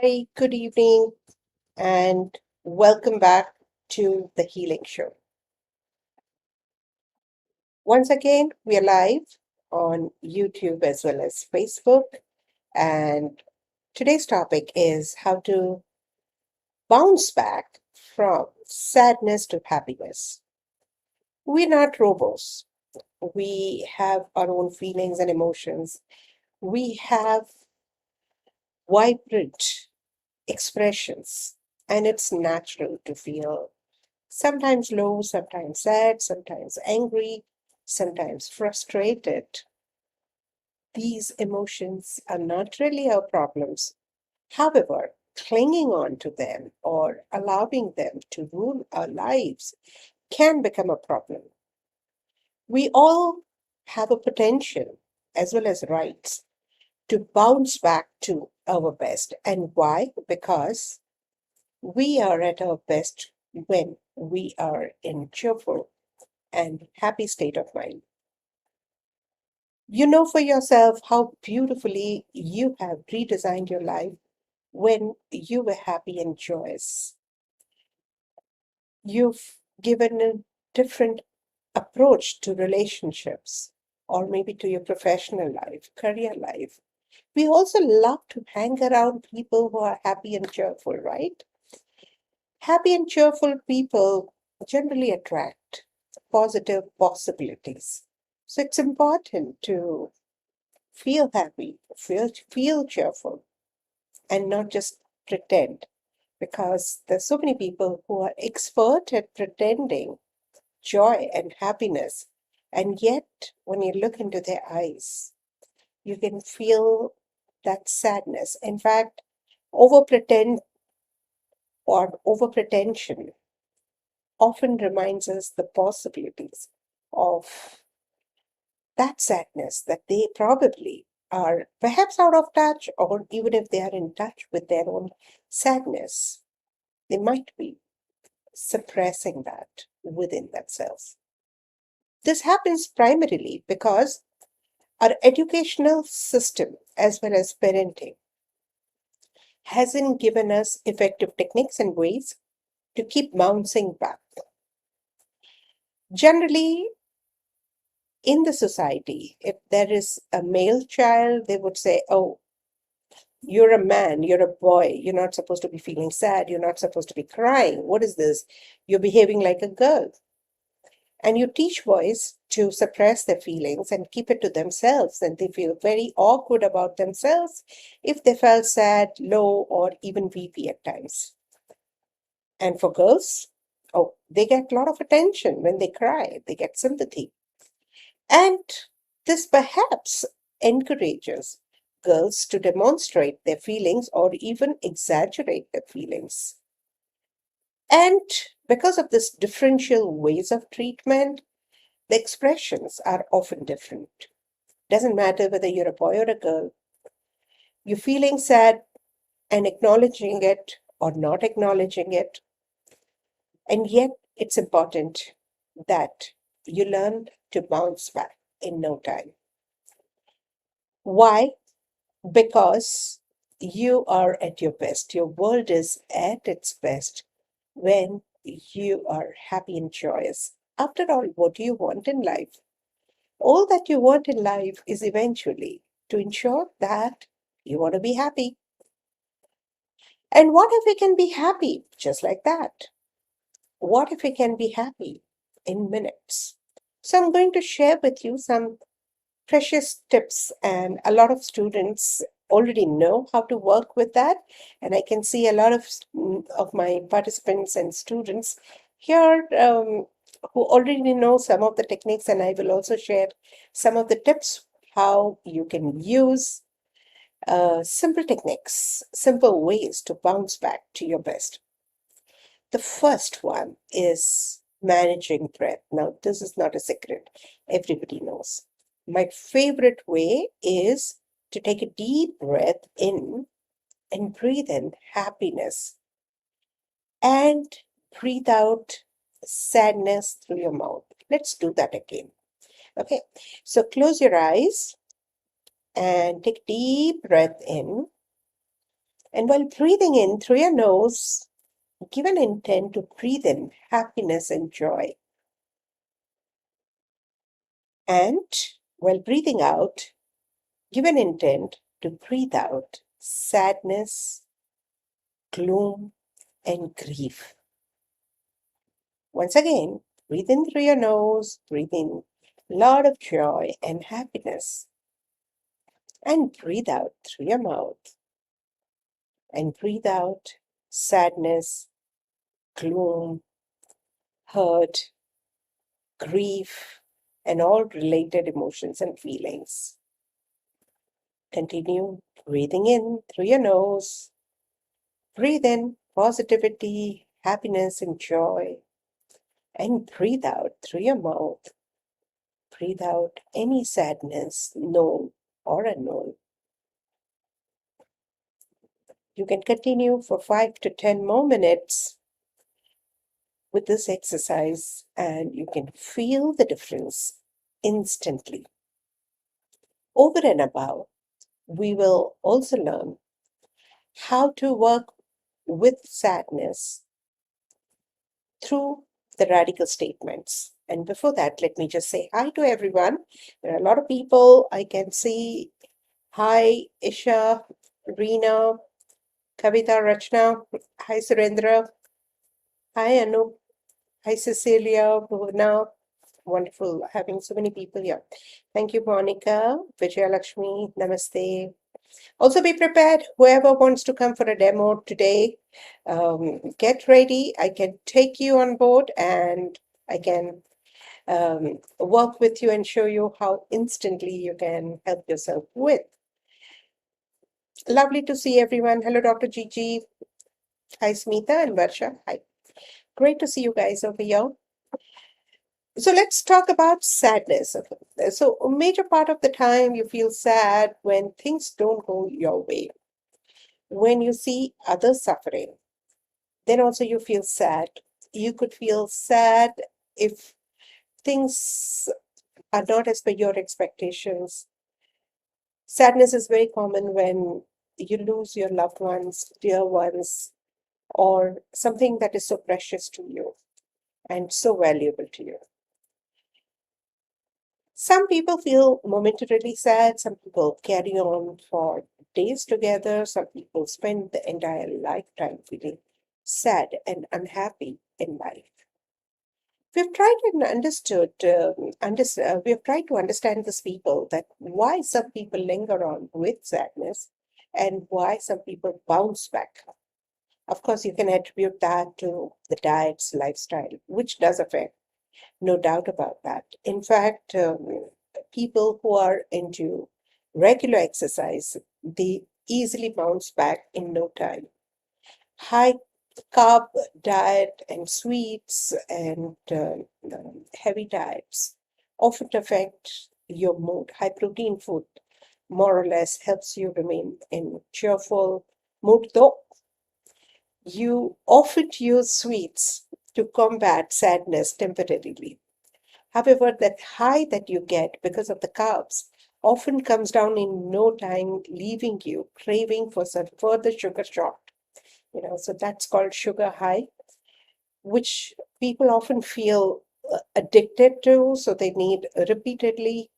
Hi, good evening, and welcome back to the Healing Show. Once again, we are live on YouTube as well as Facebook, and today's topic is how to bounce back from sadness to happiness. We're not robots. We have our own feelings and emotions. We have vibrant expressions, and it's natural to feel sometimes low, sometimes sad, sometimes angry, sometimes frustrated. These emotions are not really our problems. However, clinging on to them or allowing them to rule our lives can become a problem. We all have a potential as well as rights to bounce back to our best. And why? Because we are at our best when we are in cheerful and happy state of mind. You know for yourself how beautifully you have redesigned your life when you were happy and joyous. You've given a different approach to relationships or maybe to your professional life, career life. We also love to hang around people who are happy and cheerful, right? Happy and cheerful people generally attract positive possibilities. So it's important to feel happy, feel cheerful, and not just pretend. Because there's so many people who are expert at pretending joy and happiness, and yet when you look into their eyes, you can feel that sadness. In fact, over pretend or over pretension often reminds us the possibilities of that sadness that they probably are perhaps out of touch, or even if they are in touch with their own sadness, they might be suppressing that within themselves. This happens primarily because our educational system, as well as parenting, hasn't given us effective techniques and ways to keep bouncing back. Generally, in the society, if there is a male child, they would say, "Oh, you're a man, you're a boy, you're not supposed to be feeling sad, you're not supposed to be crying. What is this? You're behaving like a girl." And you teach boys to suppress their feelings and keep it to themselves, and they feel very awkward about themselves if they felt sad, low, or even weepy at times. And for girls, oh, they get a lot of attention when they cry, they get sympathy. And this perhaps encourages girls to demonstrate their feelings or even exaggerate their feelings. And because of this differential ways of treatment, the expressions are often different. Doesn't matter whether you're a boy or a girl, you're feeling sad and acknowledging it or not acknowledging it. And yet, it's important that you learn to bounce back in no time. Why? Because you are at your best. Your world is at its best when you are happy and joyous. After all, what do you want in life? All that you want in life is eventually to ensure that you want to be happy. And what if we can be happy just like that? What if we can be happy in minutes? So, I'm going to share with you some precious tips, and a lot of students already know how to work with that. And I can see a lot of my participants and students here who already know some of the techniques, and I will also share some of the tips how you can use simple techniques, simple ways to bounce back to your best. The first one is managing breath. Now, this is not a secret, everybody knows. My favorite way is to take a deep breath in and breathe in happiness and breathe out sadness through your mouth. Let's do that again. Okay, so close your eyes and take deep breath in And while breathing in through your nose, give an intent to breathe in happiness and joy. And while breathing out, give an intent to breathe out sadness, gloom, and grief. Once again, breathe in through your nose, breathe in a lot of joy and happiness. And breathe out through your mouth. And breathe out sadness, gloom, hurt, grief, and all related emotions and feelings. Continue breathing in through your nose. Breathe in positivity, happiness, and joy. And breathe out through your mouth. Breathe out any sadness, known or unknown. You can continue for 5 to 10 more minutes with this exercise, and you can feel the difference instantly. Over and above, we will also learn how to work with sadness through the radical statements. And before that, let me just say hi to everyone. There are a lot of people I can see. Hi, Isha, Reena, Kavita, Rachna. Hi, Surendra. Hi, Anup. Hi, Cecilia, Bhuvana. Wonderful having so many people here. Thank you, Monica, Vijaya Lakshmi. Namaste. Also, be prepared. Whoever wants to come for a demo today, get ready. I can take you on board and I can work with you and show you how instantly you can help yourself with. Lovely to see everyone. Hello, Dr. Gigi. Hi, Smita and Varsha. Hi. Great to see you guys over here. So let's talk about sadness. So a major part of the time you feel sad when things don't go your way. When you see others suffering, then also you feel sad. You could feel sad if things are not as per your expectations. Sadness is very common when you lose your loved ones, dear ones, or something that is so precious to you and so valuable to you. Some people feel momentarily sad, some people carry on for days together, some people spend the entire lifetime feeling sad and unhappy in life. We've tried and we've tried to understand these people, that why some people linger on with sadness and why some people bounce back. Of course, you can attribute that to the diet's lifestyle, which does affect, no doubt about that. In fact, people who are into regular exercise, they easily bounce back in no time. High carb diet and sweets and heavy diets often affect your mood. High protein food more or less helps you remain in cheerful mood, though you often use sweets to combat sadness temporarily. However, that high that you get because of the carbs often comes down in no time, leaving you craving for some further sugar shot. So that's called sugar high, which people often feel addicted to. So they need repeatedly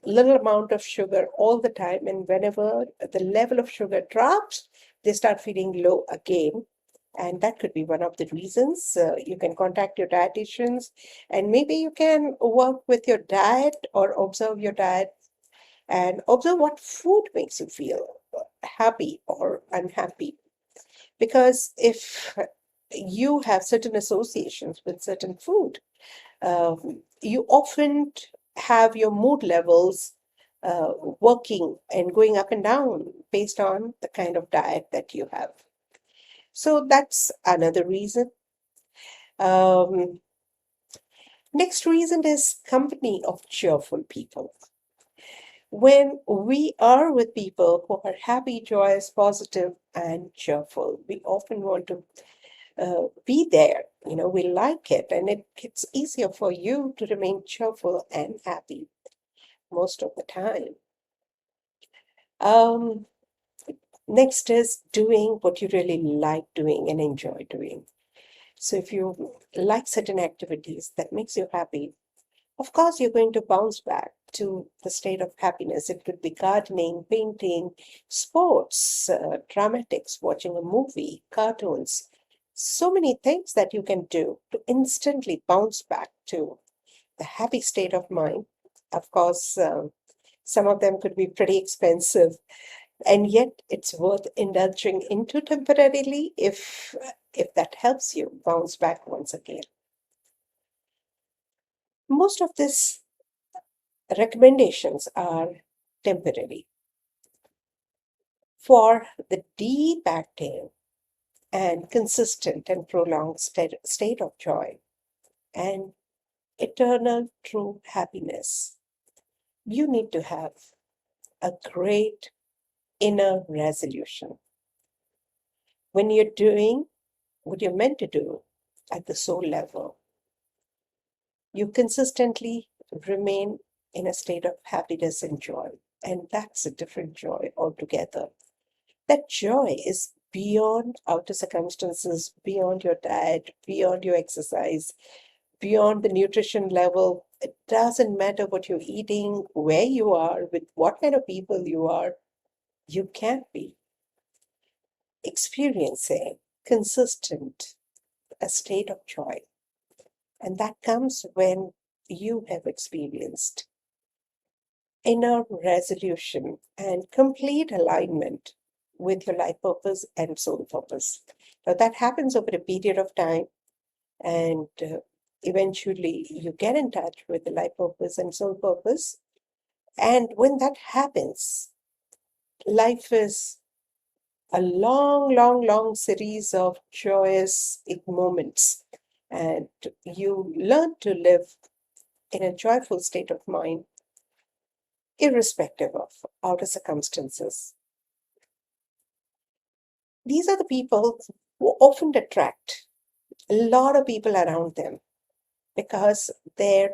little amount of sugar all the time. And whenever the level of sugar drops, they start feeling low again. And that could be one of the reasons. You can contact your dietitians and maybe you can work with your diet or observe your diet and observe what food makes you feel happy or unhappy. Because if you have certain associations with certain food, you often have your mood levels working and going up and down based on the kind of diet that you have. So that's another reason. Next reason is company of cheerful people. When we are with people who are happy, joyous, positive, and cheerful, we often want to be there. We like it, and it's easier for you to remain cheerful and happy most of the time. Um, Next is doing what you really like doing and enjoy doing. So if you like certain activities that makes you happy, of course you're going to bounce back to the state of happiness. It could be gardening, painting, sports, dramatics, watching a movie, cartoons. So many things that you can do to instantly bounce back to the happy state of mind. Of course, some of them could be pretty expensive, and yet it's worth indulging into temporarily if that helps you bounce back once again. Most of these recommendations are temporary. For the deep active and consistent and prolonged state of joy and eternal true happiness, you need to have a great inner resolution. When you're doing what you're meant to do at the soul level, you consistently remain in a state of happiness and joy. And that's a different joy altogether. That joy is beyond outer circumstances, beyond your diet, beyond your exercise, beyond the nutrition level. It doesn't matter what you're eating, where you are, with what kind of people you are. You can be experiencing consistent a state of joy. And that comes when you have experienced inner resolution and complete alignment with your life purpose and soul purpose. Now, that happens over a period of time, and eventually you get in touch with the life purpose and soul purpose. And when that happens, life is a long, long, long series of joyous moments. And you learn to live in a joyful state of mind, irrespective of outer circumstances. These are the people who often attract a lot of people around them because their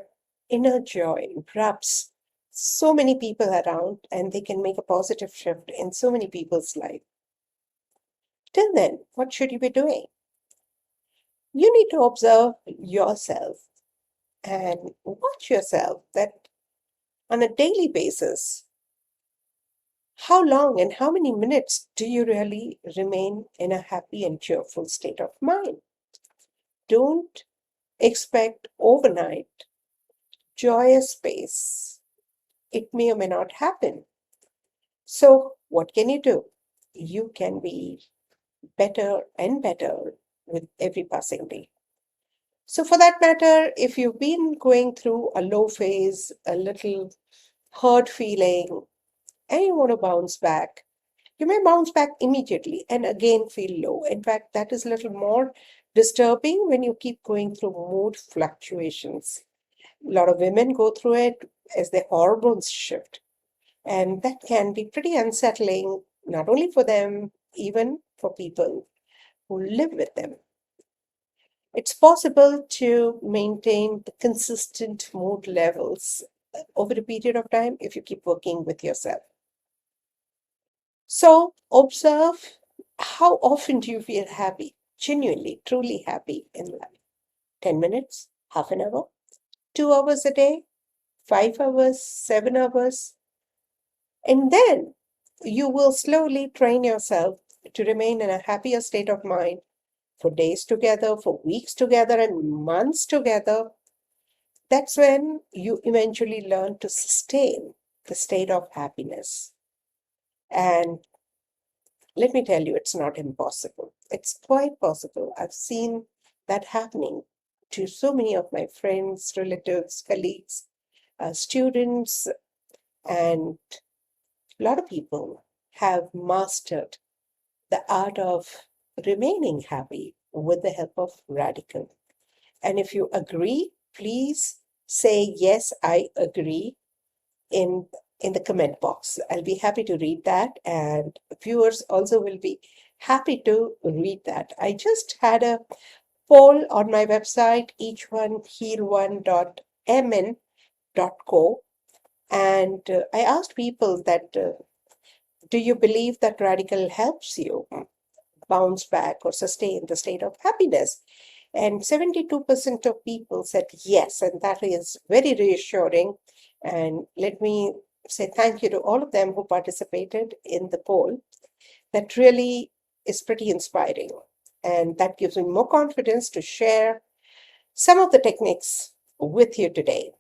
inner joy rubs so many people around and they can make a positive shift in so many people's life. Till then, what should you be doing? You need to observe yourself and watch yourself that on a daily basis, how long and how many minutes do you really remain in a happy and cheerful state of mind? Don't expect overnight joyous space. It may or may not happen. So, what can you do? You can be better and better with every passing day. So, for that matter, if you've been going through a low phase, a little hurt feeling, and you want to bounce back, you may bounce back immediately and again feel low. In fact, that is a little more disturbing when you keep going through mood fluctuations. A lot of women go through it as their hormones shift. And that can be pretty unsettling, not only for them, even for people who live with them. It's possible to maintain the consistent mood levels over a period of time if you keep working with yourself. So observe how often do you feel happy, genuinely, truly happy in life? 10 minutes, half an hour, 2 hours a day, 5 hours, 7 hours. And then you will slowly train yourself to remain in a happier state of mind for days together, for weeks together, and months together. That's when you eventually learn to sustain the state of happiness. And let me tell you, it's not impossible. It's quite possible. I've seen that happening to so many of my friends, relatives, colleagues, students, and a lot of people have mastered the art of remaining happy with the help of Radical. And if you agree, please say, yes, I agree in the comment box. I'll be happy to read that, and viewers also will be happy to read that. I just had a poll on my website, eachone.heal1.mn.co, and I asked people that Do you believe that radical helps you bounce back or sustain the state of happiness? And 72% of people said yes, and that is very reassuring. And let me say thank you to all of them who participated in the poll. That really is pretty inspiring. And that gives me more confidence to share some of the techniques with you today.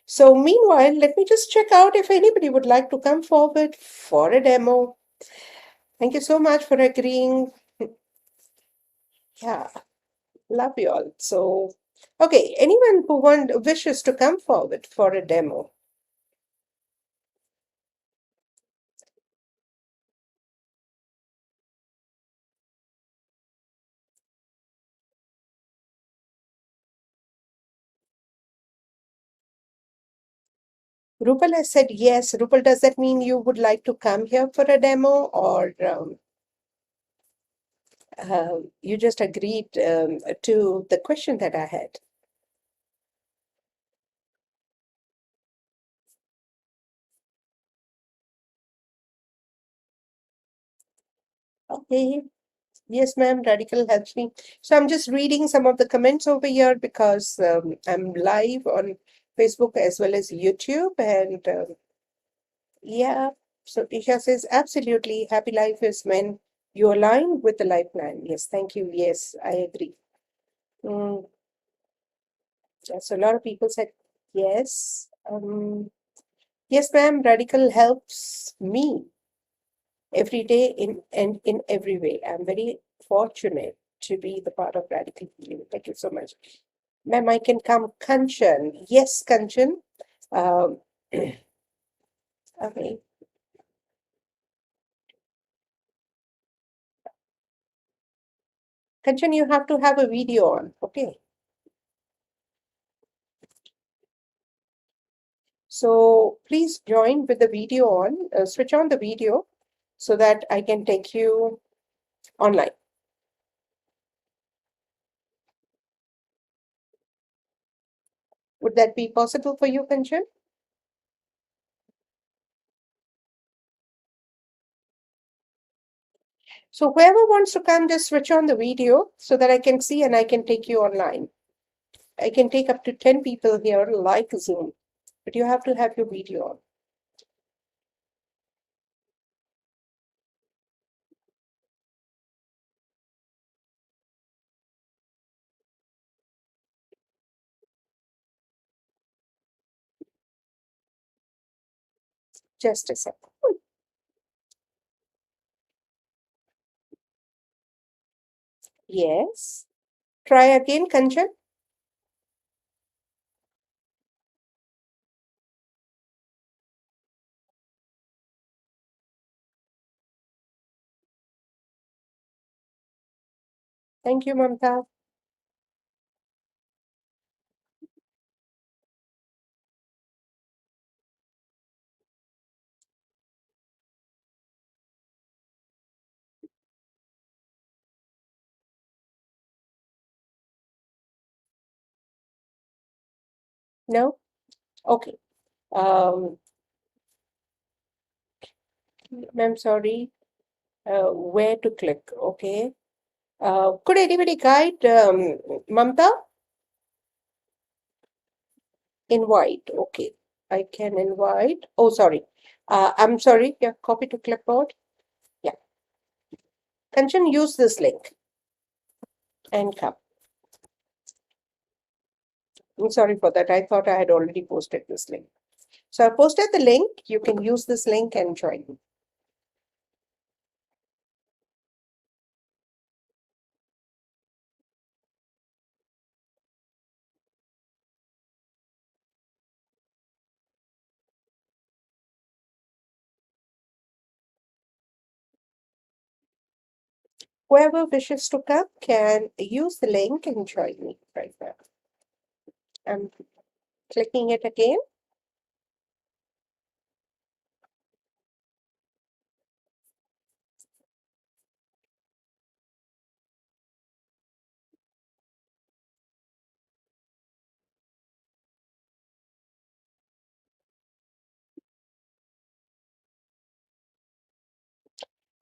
So, meanwhile, let me just check out if anybody would like to come forward for a demo. Thank you so much for agreeing. Yeah, love you all. So, okay, anyone who wishes to come forward for a demo? Rupal has said yes. Rupal, does that mean you would like to come here for a demo, or you just agreed to the question that I had? Okay. Yes, ma'am. Radical helps me. So I'm just reading some of the comments over here because I'm live on Facebook as well as YouTube. And yeah, so Tisha says, absolutely. Happy life is when you align with the life plan. Yes, thank you. Yes, I agree. Mm, yeah, so a lot of people said yes. Yes, ma'am. Radical helps me every day in every way. I'm very fortunate to be the part of Radical Healing. Thank you so much. Ma'am, I can come. Kanchan. Yes, Kanchan. Um, okay. Kanchan, you have to have a video on. Okay. So please join with the video on. Switch on the video so that I can take you online. Would that be possible for you, Kanchan? So whoever wants to come, just switch on the video so that I can see and I can take you online. I can take up to 10 people here like Zoom, but you have to have your video on. Just a second. Yes. Try again, Kanchan. Thank you, Mamta. No? Okay. Um, I'm sorry. Where to click? Okay. Could anybody guide Mamta? Invite. Okay. I can invite. Oh, sorry. I'm sorry. Yeah, copy to clipboard. Yeah. Kanchan, use this link and come. I'm sorry for that. I thought I had already posted this link. So I posted the link. You can use this link and join. Whoever wishes to come can use the link and join me right now. I'm clicking it again.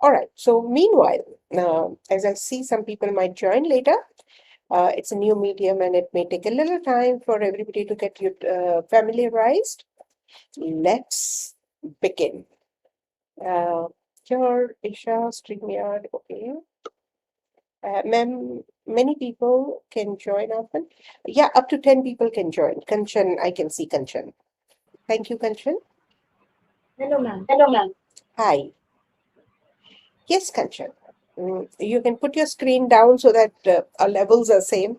All right. So meanwhile, as I see some people might join later, it's a new medium and it may take a little time for everybody to get you familiarized. Let's begin. Here, Isha, StreamYard, okay. Ma'am, many people can join often. Yeah, up to 10 people can join. Kanchan, I can see Kanchan. Thank you, Kanchan. Hello, ma'am. Hello, ma'am. Hi. Yes, Kanchan. You can put your screen down so that our levels are same.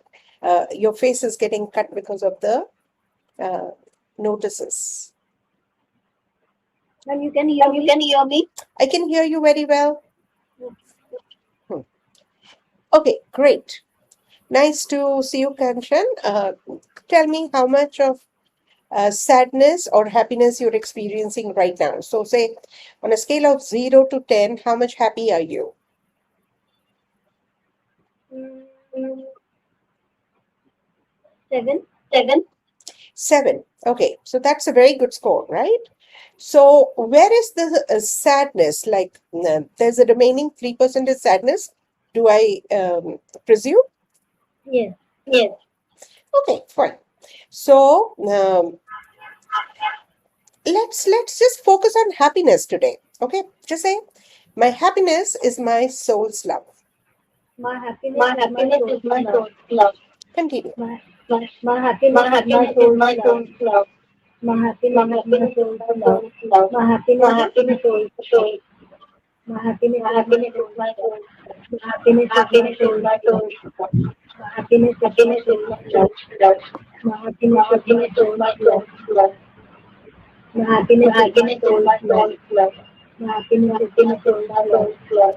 Your face is getting cut because of the uh, notices. Ma'am, you can hear Ma'am, you me? can hear me? I can hear you very well. Hmm. Okay, great. Nice to see you, Kanchan. Tell me how much of sadness or happiness you're experiencing right now. So, say on a scale of 0 to 10, how much happy are you? Mm, 7. 7. 7. Okay, so that's a very good score, right? So, where is the sadness? Like, there's a remaining 3% is sadness. Do I presume? Yes. Yes. Okay, fine. So, let's just focus on happiness today. Okay, just say my happiness is my soul's love. My happiness My is my happiness is soul's my love. soul's love. Continue. My, My, my my happiness is my happiness is soul's my love. soul's love. My My happiness is my happiness is soul's my love. soul's love. My My happiness is my happiness is soul's my love. soul. My happiness My is my happiness is soul's my love. soul's love. My happiness is my Happiness is soul's my love. soul's love. My happiness is my Happiness is soul's my love. soul's love. My My happiness is my happiness is soul's my love. soul's love. My happiness My is my happiness is soul's my love. soul's love. My happiness My is my happiness is soul's my love. soul's love.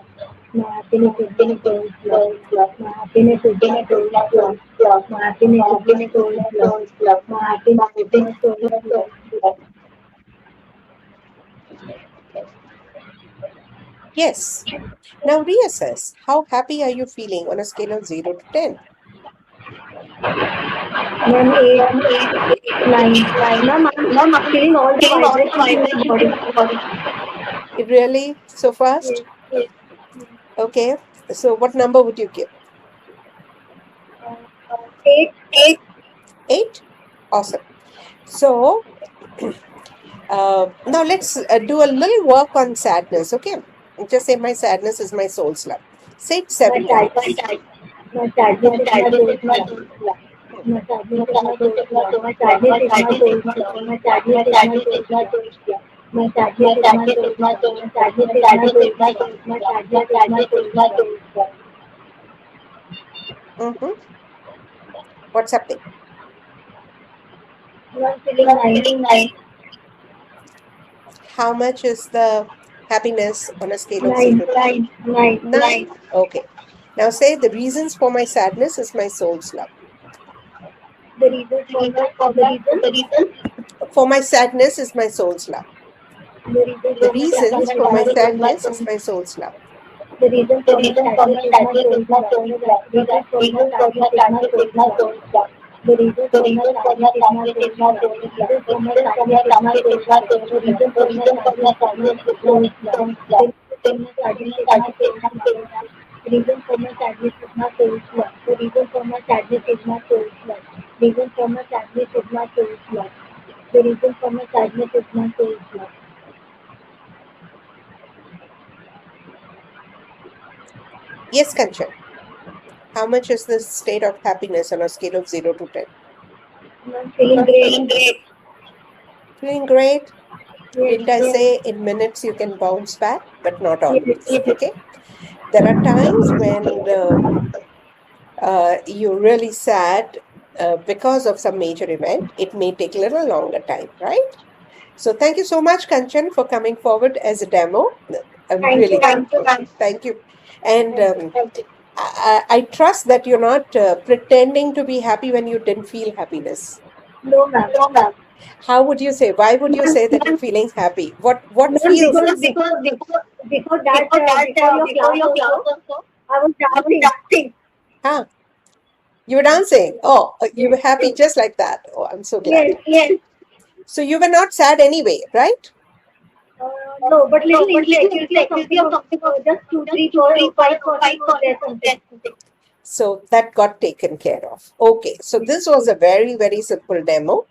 My My happiness is my happiness is soul's my love. soul's love. My happiness is my Happiness is soul's my love. soul's love. My happiness My is my happiness is soul's my love. soul's love. My happiness My is my happiness is soul's my love. soul's love. Yes. Now reassess. How happy are you feeling on a scale of 0 to 10? Ma'am, 8, Ma'am, 8, 9. 9. Ma'am, I'm Ma'am, I'm feeling all the feeling all the vibrations in my vibrations body. in my body. Really? So Yes. fast? Okay. So what number would you give? Uh, 8. 8. 8? Awesome. So now let's do a little work on sadness. Okay. Just say my sadness is my soul's love. Say it My 7 My times. sadness, dad. my sadness My is my sadness soul's is my love. soul's love. My sadness My is my sadness soul's is my love. soul's My love. sadness My is my sadness is soul's my love. soul's My love. sadness My is my sadness is soul's my love. soul's love. My sadness My is my sadness is soul's my love. soul's My love. sadness My is my sadness is soul's my love. soul's My love. My sadness is my sadness is soul's my love. soul's love. Mm-hmm. What's happening? I'm feeling I'm 9. feeling 9. How much is the happiness on a scale of 9. 0 to 10? 9. 9. 9? Okay. Now say the reasons for my sadness is my soul's love. The reason The for reason my, for the my, reason, the reason, For my sadness is my soul's love. the reason the The for my reason for sadness reasons my is for my my sadness is soul's my sadness love. is soul. my soul's love. The reason The for my reason for sadness my is my sadness is soul's my love. soul's The love. reason for my Reason for sadness my is my sadness is soul's my love. soul's love. The reason The for my reason for sadness my is my sadness is soul's my love. soul's The love. reason The for my reason for sadness my is my sadness is soul's my love. soul's The love. reason The for my reason for my sadness is my sadness is my soul's love. soul's The love. reason The for my reason for sadness my is my sadness is soul's my love. soul's love. The reason for my sadness is my soul's love. The reason for my sadness is my soul's love. Reason for my sadness is my soul's love. The reason for my sadness is my soul's love. Yes, Kanchan. How much is the state of happiness on a scale of 0 to 10? I'm feeling I'm great. feeling great. Feeling great? Yes, Didn't I say in minutes you can bounce back? But not yes, always. Okay. There are times when you're really sad because of some major event. It may take a little longer time, right? So thank you so much, Kanchan, for coming forward as a demo. I'm thank really you, ma'am. Thank you, grateful. ma'am. Thank you. And Thank you. I trust that you're not pretending to be happy when you didn't feel happiness. No, ma'am. No, ma'am. How would you say? Why would you Ma'am, say that you're feeling happy? What ma'am, feels because inside? before before before that Before that, before your before class your class also, also, I was I was dancing. dancing. Huh? You were dancing. Oh, you were happy just like that. Oh, I'm so glad. Yes. Yes. So you were not sad anyway, right? No, but little insecurity or something of just 5% was there something. So that got taken care of. Okay, so this was a very, very simple demo.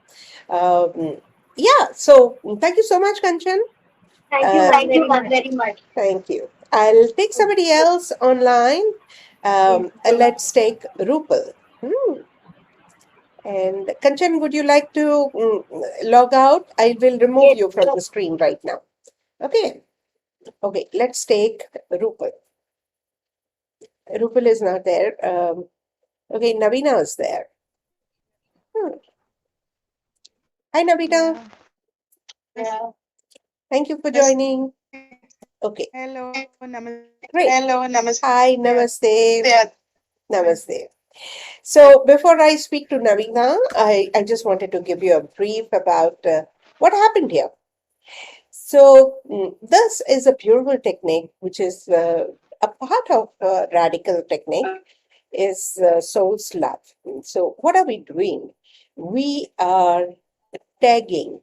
Yeah, so thank you so much, Kanchan. Thank you, ma'am, very much. Thank you. I'll take somebody else online. Yes. Let's take Rupal. And Kanchan, would you like to log out? I will remove Yes. you from the screen right now. Okay. Okay, let's take Rupal. Rupal is not there. Okay, Navina is there. Hmm. Hi, Navina. Yeah. Thank you for Yes. joining. Okay, Hello, namaste. great. Hi, namaste. Yeah. Namaste. So before I speak to Navina, I just wanted to give you a brief about what happened here. So this is a beautiful technique, which is a part of radical technique, is soul's love. So what are we doing? We are tagging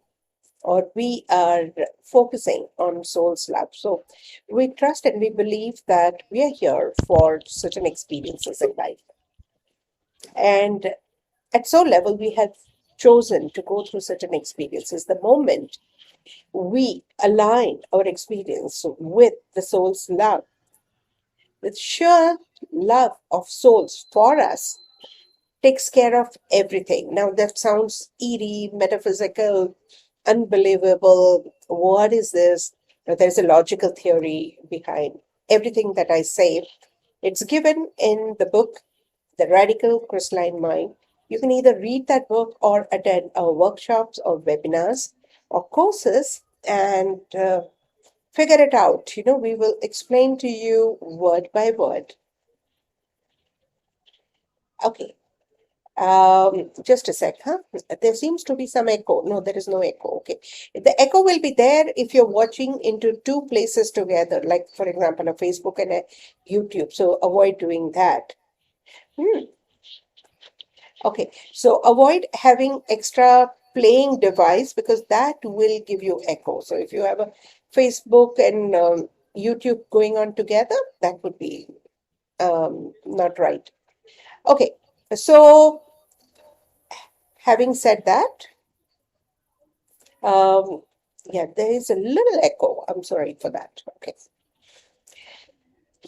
or we are focusing on soul's love. So we trust and we believe that we are here for certain experiences in life. And at soul level, we have chosen to go through certain experiences. The moment we align our experience with the soul's love, the sheer love of souls for us takes care of everything. Now, that sounds eerie, metaphysical, unbelievable. What is this? But there's a logical theory behind everything that I say. It's given in the book, The Radical Crystalline Mind. You can either read that book or attend our workshops or webinars or courses and figure it out. We will explain to you word by word. Okay. Just a sec, huh? There seems to be some echo. No, there is no echo. Okay. The echo will be there if you're watching into two places together, like, for example, a Facebook and a YouTube. So avoid doing that. Okay. So avoid having extra playing device because that will give you echo. So if you have a Facebook and YouTube going on together, that would be not right. Okay. So having said that, yeah, there is a little echo. I'm sorry for that. Okay.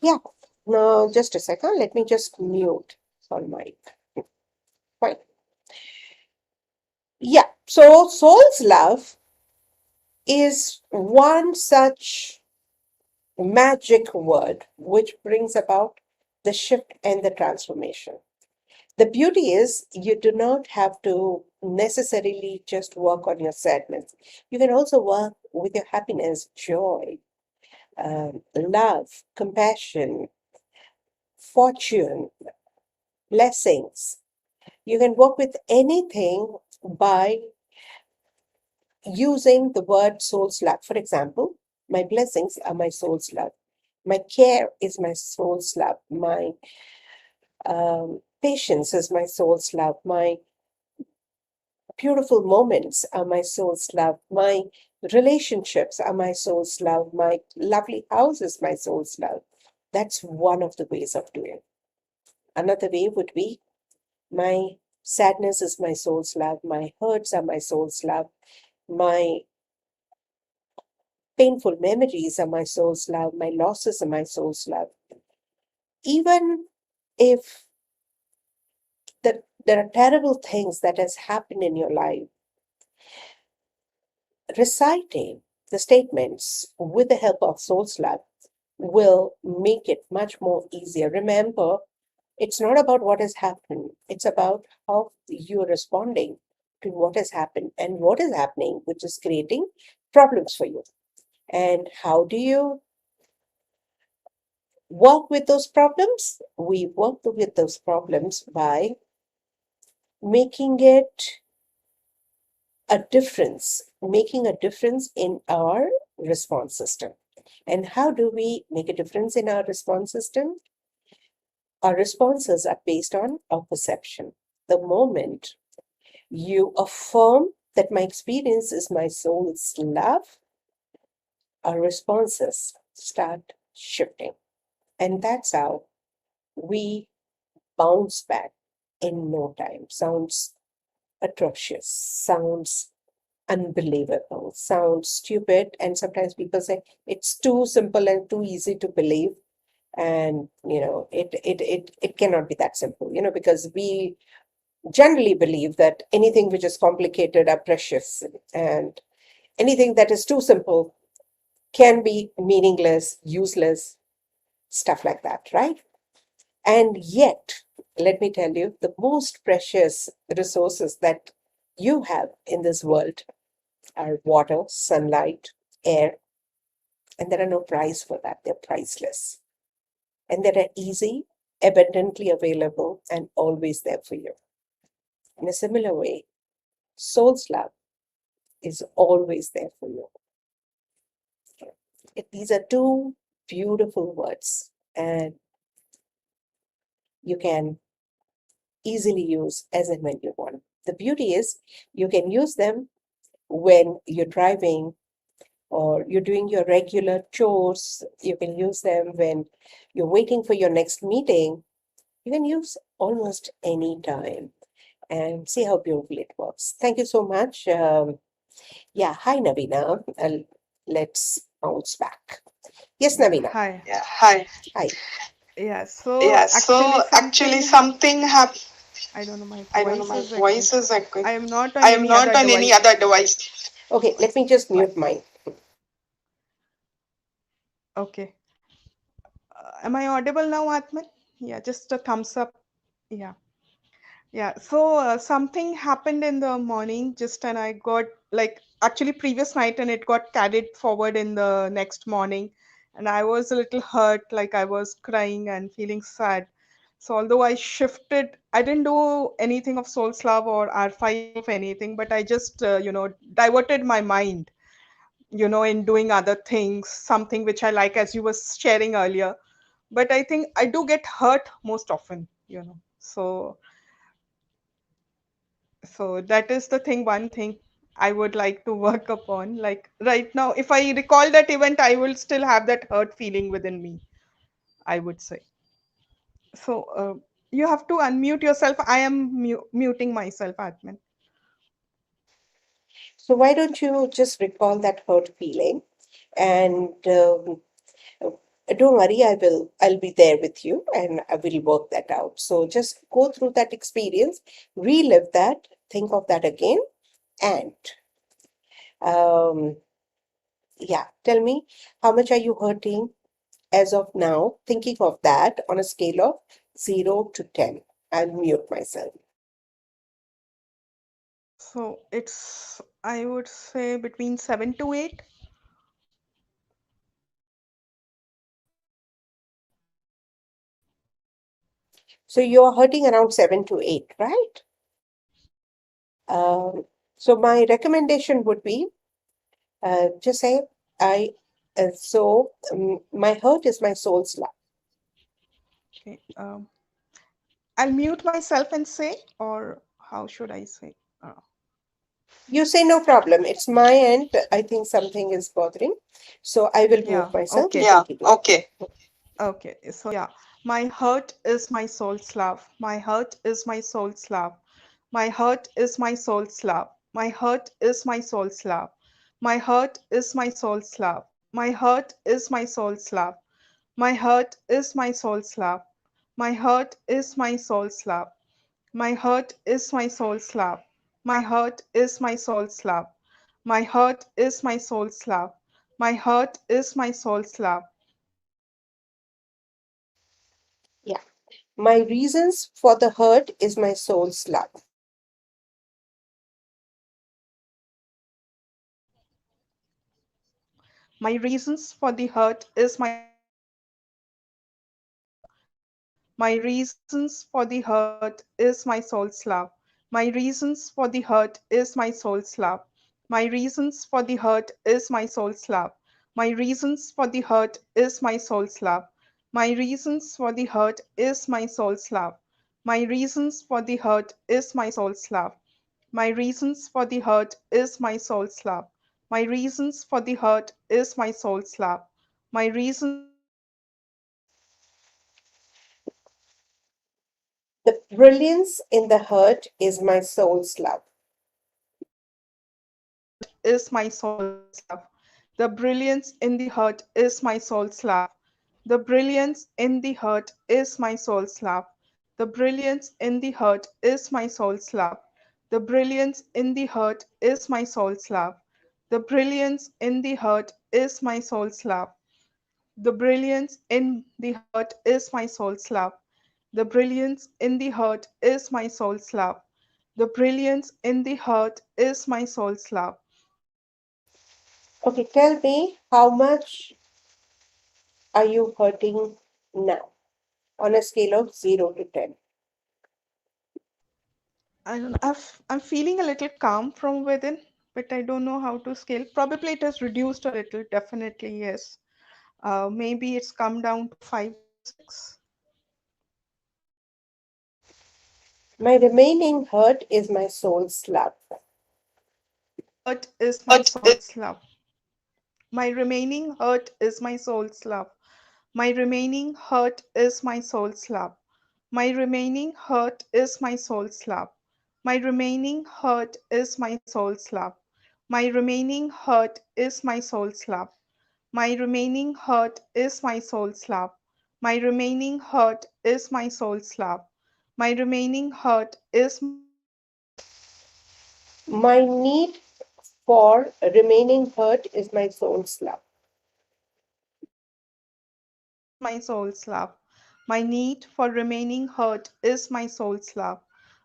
Yeah. No, just a second. Let me just mute on mic. Fine. Yeah. So soul's love is one such magic word which brings about the shift and the transformation. The beauty is you do not have to necessarily just work on your sadness. You can also work with your happiness, joy, love, compassion, fortune, blessings. You can work with anything by using the word soul's love. For example, my blessings are my soul's love. My care is my soul's love. My patience is my soul's love. My beautiful moments are my soul's love. My relationships are my soul's love. My lovely house is my soul's love. That's one of the ways of doing it. Another way would be my sadness is my soul's love. My hurts are my soul's love. My painful memories are my soul's love. My losses are my soul's love. Even if there are terrible things that has happened in your life, reciting the statements with the help of soul's love will make it much more easier. Remember, it's not about what has happened. It's about how you're responding to what has happened and what is happening, which is creating problems for you. And how do you work with those problems? We work with those problems by making it making a difference in our response system. And how do we make a difference in our response system? Our responses are based on our perception. The moment you affirm that my experience is my soul's love, our responses start shifting. And that's how we bounce back in no time. Sounds atrocious, sounds unbelievable, sounds stupid. And sometimes people say it's too simple and too easy to believe. And it cannot be that simple, because we generally believe that anything which is complicated are precious, and anything that is too simple can be meaningless, useless, stuff like that, right? And yet, let me tell you, the most precious resources that you have in this world are water, sunlight, air, and there are no price for that. They're priceless. And they are easy, abundantly available, and always there for you. In a similar way, soul's love is always there for you. These are two beautiful words, and you can easily use as and when you want. The beauty is you can use them when you're driving or you're doing your regular chores. You can use them when you're waiting for your next meeting. You can use almost any time and see how beautifully it works. Thank you so much. Hi, Navina. Let's bounce back. Yes, Yeah, Navina. hi. Hi. Yeah, so actually Actually, something something happened. I don't know, my I don't know, voice my is echoing. voice is echoing. I am not on I am any not other on any device. other device. Okay, let me just Why? mute mine. Okay. Am I audible now, Atman? Yeah, just a thumbs up. Yeah. Yeah. So something happened in the morning just and I got like actually previous night and it got carried forward in the next morning. And I was a little hurt, like I was crying and feeling sad. So although I shifted, I didn't do anything of Soul Slav or R5 of anything, but I just, diverted my mind, in doing other things, something which I like, as you were sharing earlier. But I think I do get hurt most often. So that is the thing, one thing I would like to work upon. Like right now, if I recall that event, I will still have that hurt feeling within me, I would say. So you have to unmute yourself. I am muting myself, Atman. So why don't you just recall that hurt feeling, and uh, don't worry, I'll be there with you, and I will work that out. So just go through that experience, relive that, think of that again, and um, tell me, how much are you hurting as of now? Thinking of that on a scale of 0 to 10. I'll mute myself. So it's, I would say, between 7 to 8. So you're hurting around 7 to 8, right? Um, so my recommendation would be just say, I, my hurt is my soul's love. Okay. I'll mute myself and say, or how should I say? You say no problem. It's my end. I think something is bothering. So I will Yeah. mute myself. You Okay. continue. Okay. Okay, so yeah, my hurt is my soul's love. My hurt is my soul's love. My hurt is my soul's love. My hurt is my soul's love. My hurt is my soul's love. My hurt is my soul's love. My hurt is my soul's love. My hurt is my soul's love. My hurt is my soul's love. My hurt is my soul's love. My hurt is my soul's love. My hurt is my soul's love. Yeah. My reasons for the hurt is my soul's love. My reasons for the hurt is my soul's love. My reasons for the hurt is my soul's love. My reasons for the hurt is my soul's love. My reasons for the hurt is my soul's love. My reasons for the hurt is my soul's love. My reasons for the hurt is my soul's love. My reasons for the hurt is my soul's love. My reasons for the hurt is my soul's love. My reasons for the hurt is my soul slap. My reasons The brilliance in the hurt is my soul's love. is my soul slap. The brilliance in the hurt is my soul slap. The brilliance in the hurt is my soul slap. The brilliance in the hurt is my soul slap. The brilliance in the hurt is my soul slap. The brilliance in the hurt is my soul slap. The brilliance in the hurt is my soul slap. The brilliance in the hurt is my soul slap. The brilliance in the hurt is my soul slap. Okay, tell me, how much are you hurting now on a scale of 0 to 10? I don't know. I'm feeling a little calm from within, but I don't know how to scale. Probably it has reduced a little, definitely, yes. Maybe it's come down to 5 to 6. My remaining hurt is my soul's love. Hurt is my soul's love. My remaining hurt is my soul's love. My remaining hurt is my soul's love. My remaining hurt is my soul's love. My remaining hurt is my soul's love. My remaining hurt is my soul's love. My remaining hurt is my soul's love. My remaining hurt is my soul's love. My remaining hurt is My need for remaining hurt is my soul's love. my soul's love. My need for remaining hurt is my soul's love.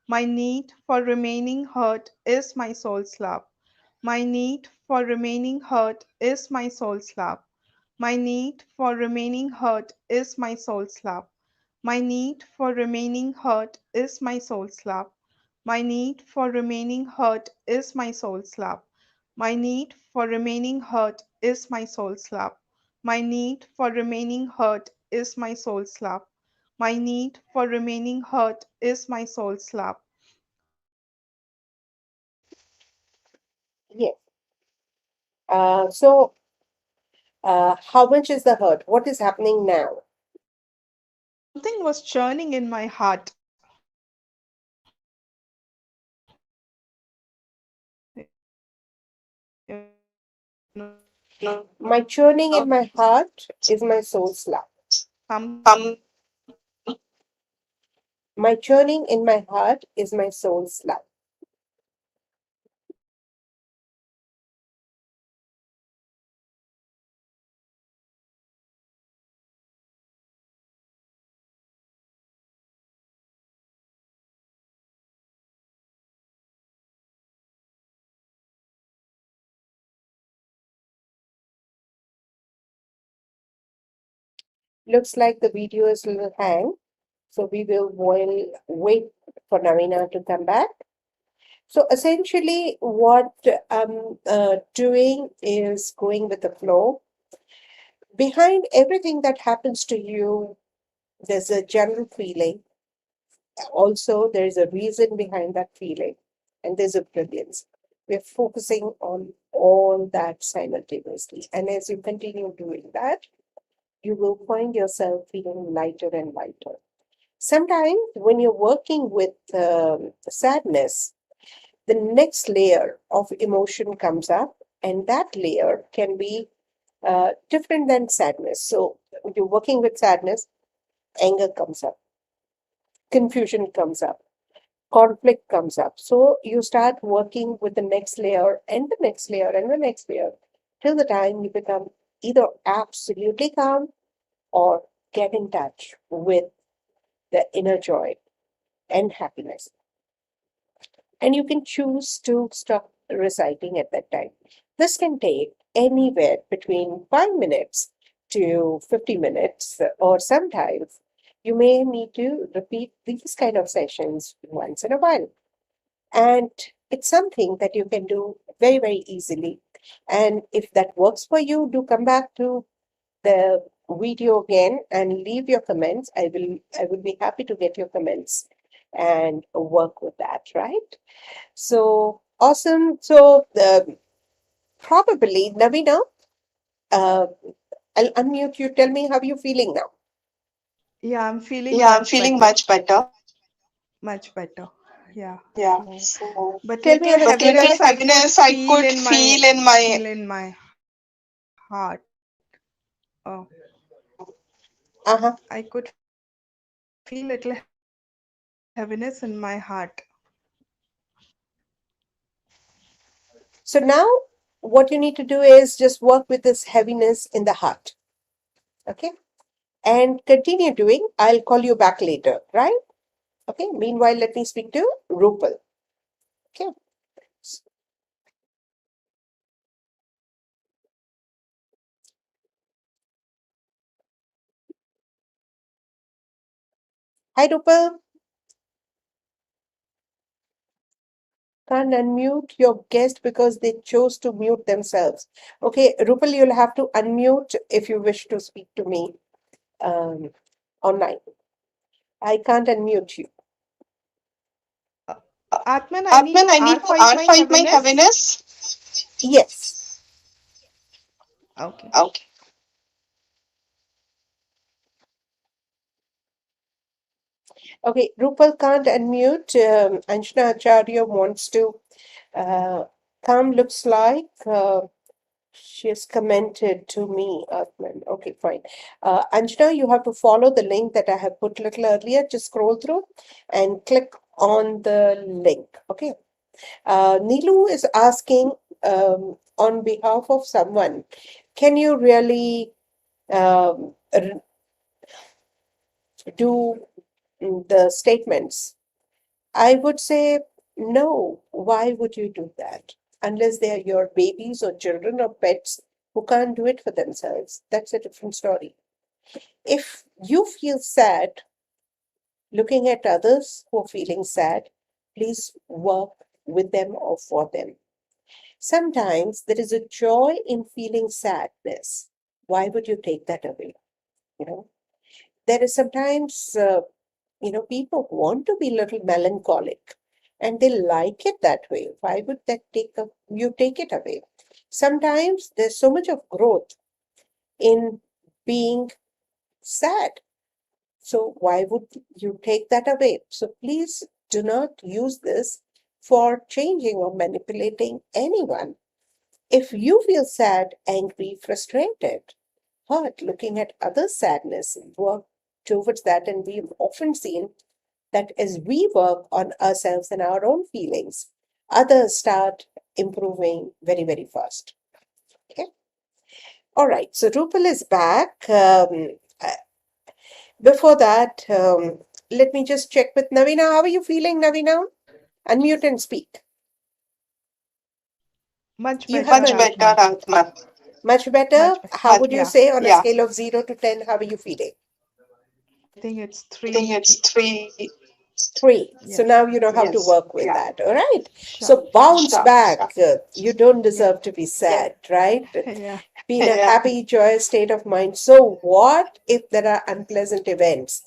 My need for remaining hurt is my soul's love. My need for remaining hurt is my soul's love. My need for remaining hurt is my soul's love. My need for remaining hurt is my soul's love. My need for remaining hurt is my soul's love. My need for remaining hurt is my soul's love. My need for remaining hurt is my soul's love. My need for remaining hurt is my soul's love. Yes. So, how much is the hurt? What is happening now? Something was churning in my heart. My churning in my heart is my soul's love. Some My churning in my heart is my soul's love. Looks like the video is a little hang, so we will wait for Navina to come back. So essentially, what I'm doing is going with the flow. Behind everything that happens to you, there's a general feeling. Also, there's a reason behind that feeling, and there's a brilliance. We're focusing on all that simultaneously. And as you continue doing that, you will find yourself feeling lighter and lighter. Sometimes, when you're working with sadness, the next layer of emotion comes up, and that layer can be different than sadness. So, when you're working with sadness, anger comes up, confusion comes up, conflict comes up. So, you start working with the next layer and the next layer and the next layer till the time you become either absolutely calm or get in touch with the inner joy and happiness. And you can choose to stop reciting at that time. This can take anywhere between 5 minutes to 50 minutes, or sometimes you may need to repeat these kind of sessions once in a while. And it's something that you can do very, very easily. And if that works for you, do come back to the video again and leave your comments. I will be happy to get your comments and work with that, right? So awesome. So probably, Navina, I'll unmute you. Tell me how you're feeling now. Yeah, I'm feeling Yeah, I'm much feeling better. much better. Much better. Yeah. Yeah. So, So, but Tell me little on a but scale of little heaviness I could heaviness I feel could in my feel in my. heart. Oh, uh-huh. I could feel little heaviness in my heart. So now what you need to do is just work with this heaviness in the heart. Okay? And continue doing. I'll call you back later, right? Okay. Meanwhile, let me speak to Rupal. Okay. Hi, Rupal. Can't unmute your guest because they chose to mute themselves. Okay, Rupal, you'll have to unmute if you wish to speak to me online. I can't unmute you. Atman, I need Atman, to I need to R5 my R5 my heaviness. heaviness. Yes. Okay. Okay. Okay, Rupal can't unmute. Anjana Acharya wants to come, looks like. She has commented to me, Atman. Okay, fine. Anjana, you have to follow the link that I have put a little earlier. Just scroll through and click on the link. Okay. Nilu is asking on behalf of someone, can you really do the statements? I would say no. Why would you do that? Unless they are your babies or children or pets who can't do it for themselves. That's a different story. If you feel sad looking at others who are feeling sad, please work with them or for them. Sometimes there is a joy in feeling sadness. Why would you take that away? You know, there is sometimes, people want to be a little melancholic and they like it that way. Why would that you take it away? Sometimes there's so much of growth in being sad. So why would you take that away? So please do not use this for changing or manipulating anyone. If you feel sad, angry, frustrated, hurt, looking at others' sadness, work towards that. And we've often seen that as we work on ourselves and our own feelings, others start improving very, very fast. Okay. All right. So Rupal is back. Before that, let me just check with Navina. How are you feeling, Navina? Unmute and speak. Much You better, have Much a better, Atman. Atman. much better. Much better. How would you Yeah. say on a Yeah. scale of 0 to 10? How are you feeling? I think it's I think it's 3. 3. 3. So Yes. now you know how to Yes. work with Yeah. that. All right. Sure. So bounce Sure. back. You don't Yeah. deserve to be sad, right? Yeah. Be in a Yeah. happy, joyous state of mind. So what if there are unpleasant events?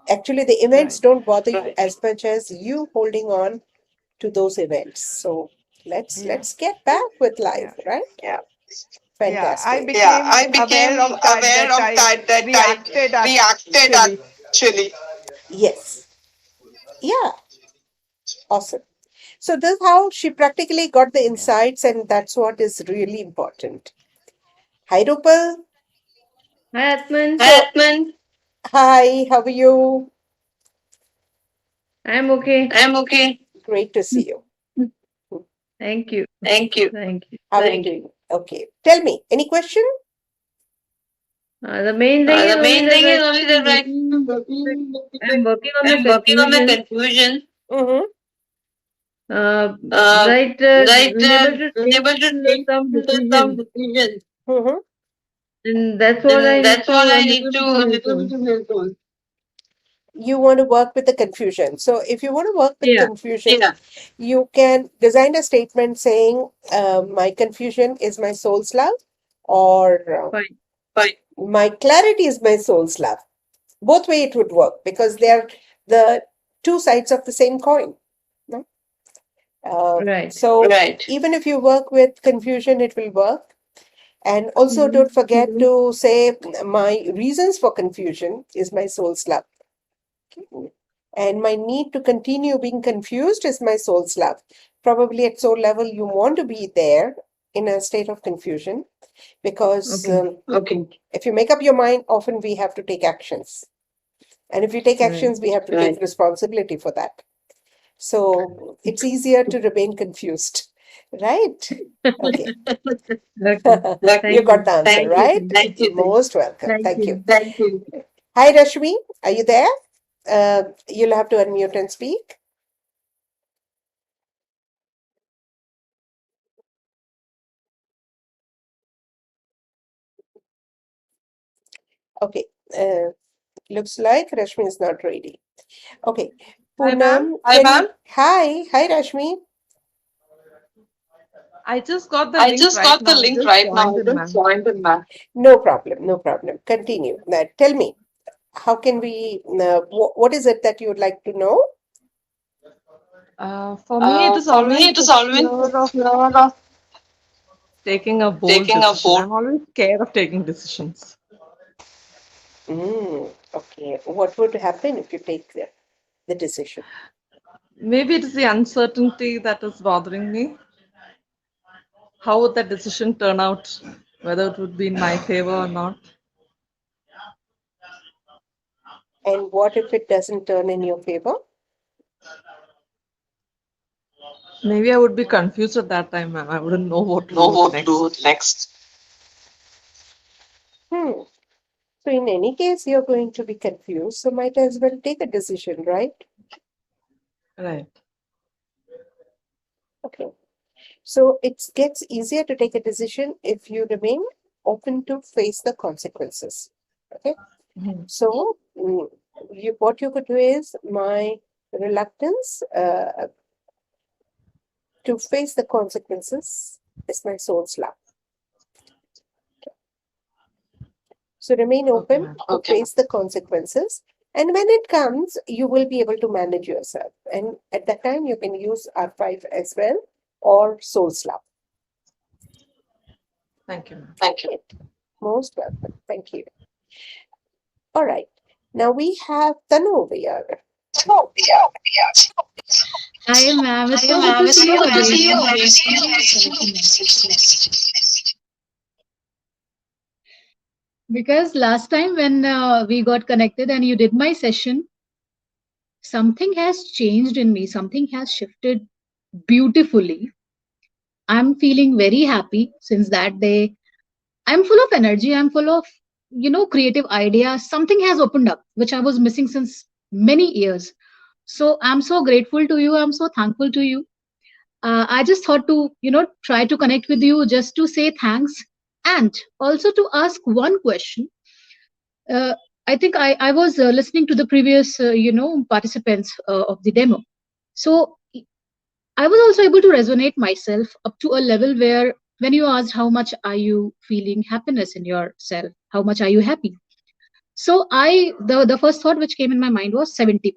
Actually the events Right. don't bother you as much as you holding on to those events. So let's Yeah. get back with Yeah. life, right? Yeah. Yeah. I Fantastic. Yeah. became I aware became of that aware of I that I reacted reacted actually. actually. Yes. Yeah. Awesome. So this is how she practically got the Yeah. insights, and that's what is really important. Hi, Rupal. Hi, Atman. So, Atman, hi, how are you? I'm okay. I'm okay. Great to see you. Thank you. Thank you. Thank you. How are you Thank you. doing? Okay. Tell me, any question? The main thing is The only main that thing is right only now that right now I'm working on my I'm working on my confusion. confusion. Mm-hmm. Right, unable to take Unable to take some some decisions. decisions. Mm-hmm. And that's what I And need that's to what a I need little to bit a help little on. bit help on. You want to work with the confusion. So, if you want to work with Yeah. confusion, Yeah. you can design a statement saying, my confusion is my soul's love, or Fine. Fine. my clarity is my soul's love. Both way it would work because they are the two sides of the same coin. No? Right. So even if you work with confusion, it will work. And also don't forget to say my reasons for confusion is my soul's love. And my need to continue being confused is my soul's love. Probably at soul level, you want to be there in a state of confusion because Okay. if you make up your mind, often we have to take actions. And if you take Right. actions, we have to take responsibility for that. So it's easier to remain confused, right? Okay. Okay. You got the answer, Thank you. right? Thank you. Most welcome. Thank Thank you. you. Thank you. Hi, Rashmi. Are you there? You'll have to unmute and speak. Okay. Looks like Rashmi is not ready. Okay. Hi, ma'am. Poonam, Hi, Rashmi. I just got the I link just right got the now. I link just right now. joined I in, just ma'am. joined in, ma'am. No problem. No problem. Continue. Tell me, how can we, what is it that you would like to know? For me, it is For me, always it is the always fear the of fear of taking a bold taking a decision. bold. I'm always scared of taking decisions. Okay. What would happen if you take the decision? Maybe it is the uncertainty that is bothering me. How would that decision turn out? Whether it would be in my favor or not? And what if it doesn't turn in your favor? Maybe I would be confused at that time, ma'am. I wouldn't know what to Know do what to next. do next. Hmm. So in any case, you're going to be confused. So might as well take a decision, right? Right. Okay. So it gets easier to take a decision if you remain open to face the consequences. Okay. Mhm. So what you could do is my reluctance to face the consequences is my soul's love. So remain Okay, open ma'am. to Okay. face the consequences. And when it comes, you will be able to manage yourself. And at that time, you can use R5 as well or soul's love. Thank you, ma'am. Thank you. Most welcome. Thank you. All right. Now we have Tanu over here. Oh, yeah. Hi, ma'am. It's Hi, so good ma'am. to It's see so you good to see again. you And again. because last time when we got connected and you did my session, something has changed in me. Something has shifted beautifully. I'm feeling very happy since that day. I'm full of energy. I'm full of, creative ideas. Something has opened up, which I was missing since many years. So I'm so grateful to you. I'm so thankful to you. I just thought to, try to connect with you just to say thanks and also to ask one question. Uh, I think I was listening to the previous, participants of the demo. So I was also able to resonate myself up to a level where when you asked how much are you feeling happiness in yourself, how much are you happy? So the first thought which came in my mind was 70%.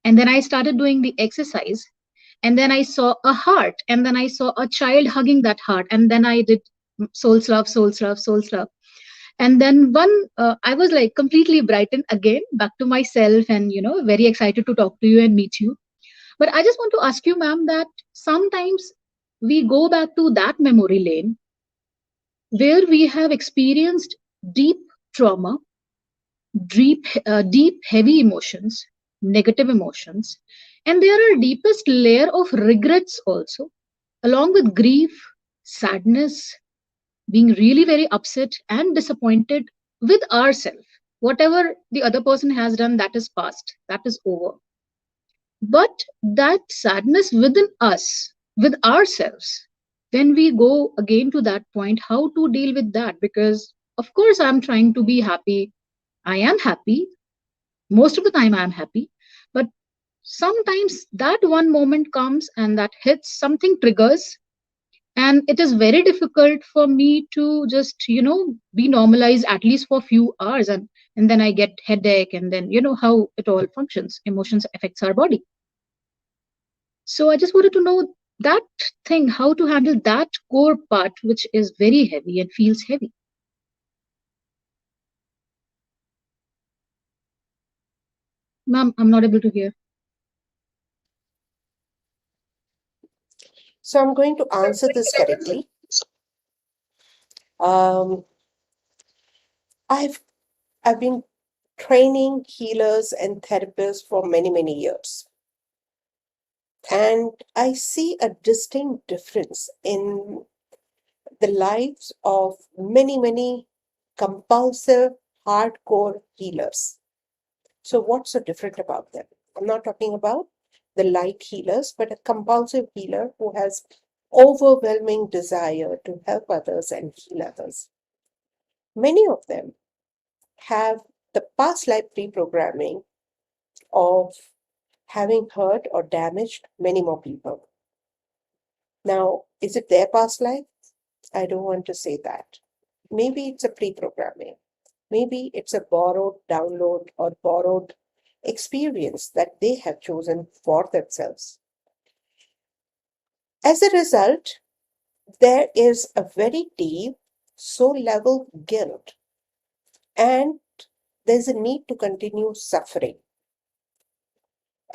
And then I started doing the exercise and then I saw a heart and then I saw a child hugging that heart and then I did soul's love, soul's love, soul's love. And then I was like completely brightened again back to myself and very excited to talk to you and meet you. But I just want to ask you, ma'am, that sometimes we go back to that memory lane where we have experienced deep trauma, deep heavy emotions, negative emotions, and there are deepest layer of regrets also, along with grief, sadness, being really very upset and disappointed with ourselves. Whatever the other person has done, that is past, that is over. But that sadness within us, with ourselves, when we go again to that point, how to deal with that? Because, of course, I'm trying to be happy. I am happy. Most of the time, I'm happy. But sometimes that one moment comes and that hits, something triggers, and it is very difficult for me to just be normalized at least for a few hours, and then I get headache, and then how it all functions, emotions affects our body. So I just wanted to know that thing, how to handle that core part, which is very heavy and feels heavy. Ma'am, I'm not able to hear. So I'm going to answer this correctly. Um, I've been training healers and therapists for many years, and I see a distinct difference in the lives of many compulsive, hardcore healers. So, what's so different about them? I'm not talking about the light healers, but a compulsive healer who has overwhelming desire to help others and heal others. Many of them have the past life reprogramming of having hurt or damaged many more people. Now, is it their past life? I don't want to say that. Maybe it's a pre-programming. Maybe it's a borrowed download or borrowed experience that they have chosen for themselves. As a result, there is a very deep soul level guilt, and there's a need to continue suffering.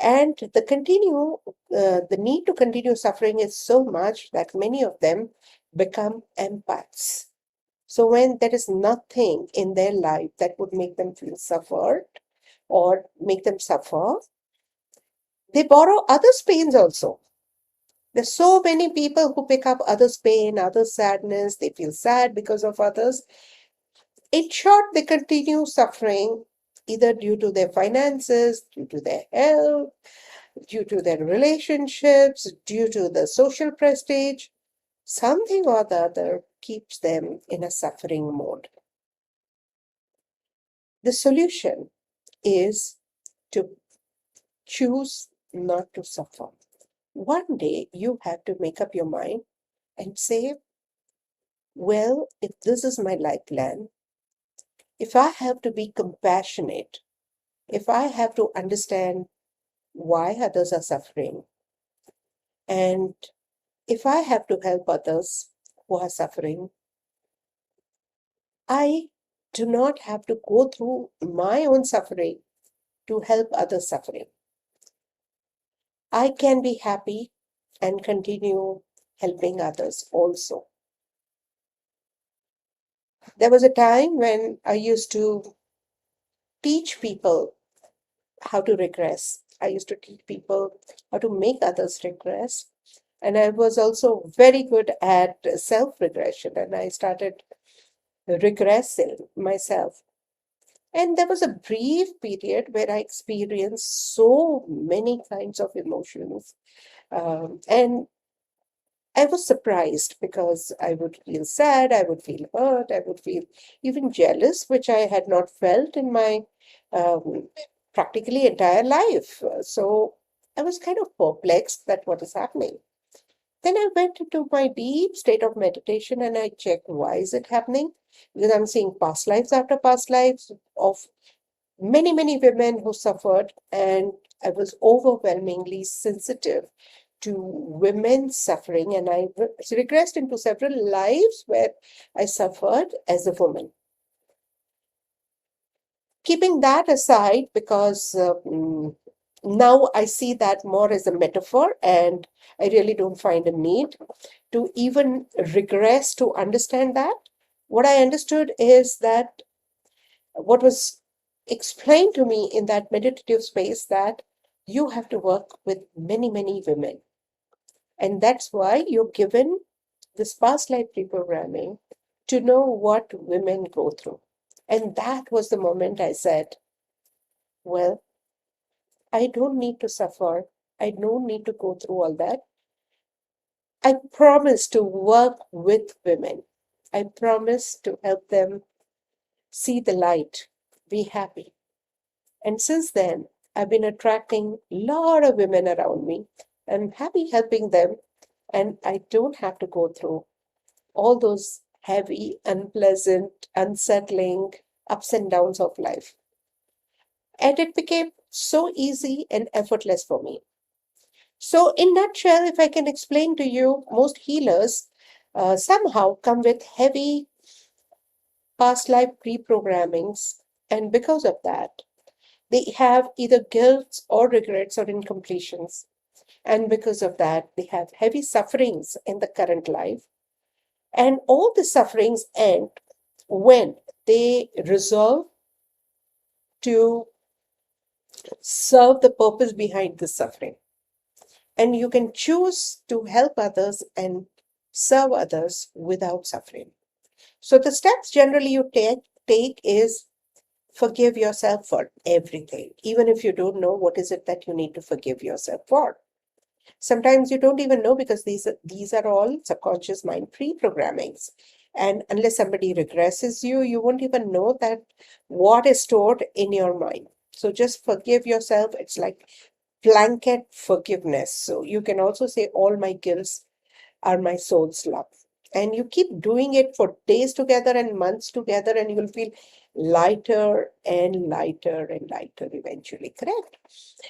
And the need to continue suffering is so much that many of them become empaths. So when there is nothing in their life that would make them feel suffered or make them suffer, they borrow others' pains also. There's so many people who pick up others' pain, others' sadness, they feel sad because of others. In short, they continue suffering either due to their finances, due to their health, due to their relationships, due to the social prestige. Something or the other keeps them in a suffering mode. The solution is to choose not to suffer. One day you have to make up your mind and say, well, if this is my life plan, if I have to be compassionate, if I have to understand why others are suffering, and if I have to help others who are suffering, I do not have to go through my own suffering to help others suffering. I can be happy and continue helping others also. There was a time when I used to teach people how to regress. I used to teach people how to make others regress. And I was also very good at self-regression, and I started regressing myself. And there was a brief period where I experienced so many kinds of emotions. And I was surprised because I would feel sad, I would feel hurt, I would feel even jealous, which I had not felt in my um, practically entire life. So I was kind of perplexed that what is happening. Then I went into my deep state of meditation and I checked why is it happening? Because I'm seeing past lives after past lives of many women who suffered, and I was overwhelmingly sensitive to women's suffering, and I regressed into several lives where I suffered as a woman. Keeping that aside, because now I see that more as a metaphor, and I really don't find a need to even regress to understand that. What I understood is that what was explained to me in that meditative space that you have to work with many women. And that's why you're given this past life reprogramming to know what women go through. And that was the moment I said, well, I don't need to suffer. I don't need to go through all that. I promise to work with women. I promise to help them see the light, be happy. And since then, I've been attracting a lot of women around me. I'm happy helping them, and I don't have to go through all those heavy, unpleasant, unsettling ups and downs of life. And it became so easy and effortless for me. So, in nutshell, if I can explain to you, most healers somehow come with heavy past life pre-programmings, and because of that, they have either guilt or regrets or incompletions. And because of that, they have heavy sufferings in the current life. And all the sufferings end when they resolve to serve the purpose behind the suffering. And you can choose to help others and serve others without suffering. So the steps generally you take is forgive yourself for everything, even if you don't know what is it that you need to forgive yourself for. Sometimes you don't even know because these are all subconscious mind pre-programmings. And unless somebody regresses you, you won't even know that what is stored in your mind. So just forgive yourself. It's like blanket forgiveness. So you can also say, all my guilts are my soul's love. And you keep doing it for days together and months together, and you will feel lighter and lighter and lighter eventually, correct?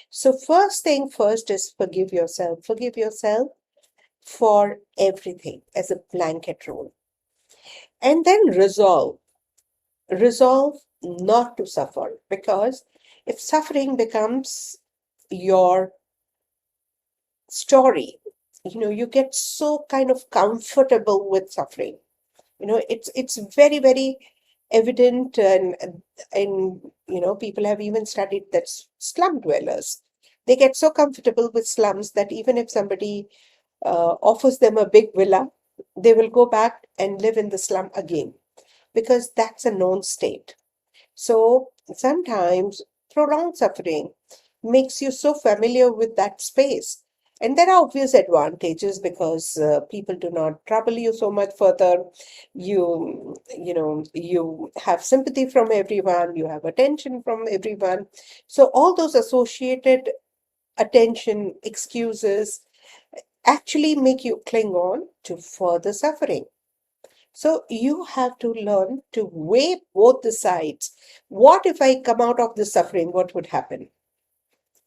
So first thing first is forgive yourself. Forgive yourself for everything as a blanket rule. And then resolve. Resolve not to suffer, because if suffering becomes your story, you get so kind of comfortable with suffering. It's very, very evident, and people have even studied that slum dwellers, they get so comfortable with slums that even if somebody offers them a big villa, they will go back and live in the slum again, because that's a known state. So sometimes prolonged suffering makes you so familiar with that space. And there are obvious advantages, because people do not trouble you so much further. You have sympathy from everyone, you have attention from everyone. So all those associated attention excuses actually make you cling on to further suffering. So you have to learn to weigh both the sides. What if I come out of the suffering? What would happen?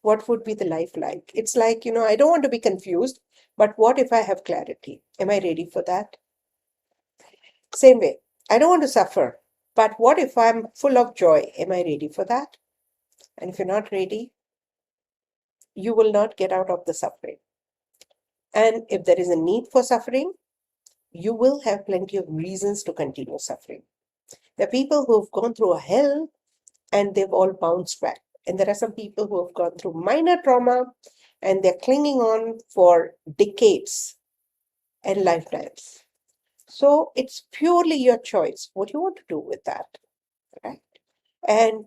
What would be the life like? It's like, I don't want to be confused, but what if I have clarity? Am I ready for that? Same way, I don't want to suffer, but what if I'm full of joy? Am I ready for that? And if you're not ready, you will not get out of the suffering. And if there is a need for suffering, you will have plenty of reasons to continue suffering. There are people who have gone through a hell and they've all bounced back. And there are some people who have gone through minor trauma and they're clinging on for decades and lifetimes. So it's purely your choice what you want to do with that, right? And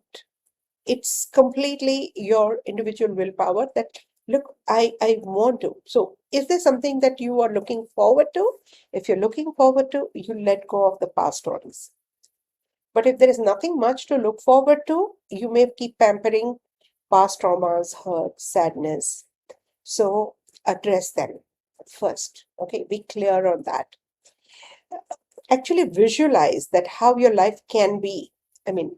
it's completely your individual willpower that, look, I want to. So is there something that you are looking forward to? If you're looking forward to, you let go of the past stories. But if there is nothing much to look forward to, you may keep pampering past traumas, hurt, sadness. So address them first. Okay, be clear on that. Actually visualize that how your life can be. I mean,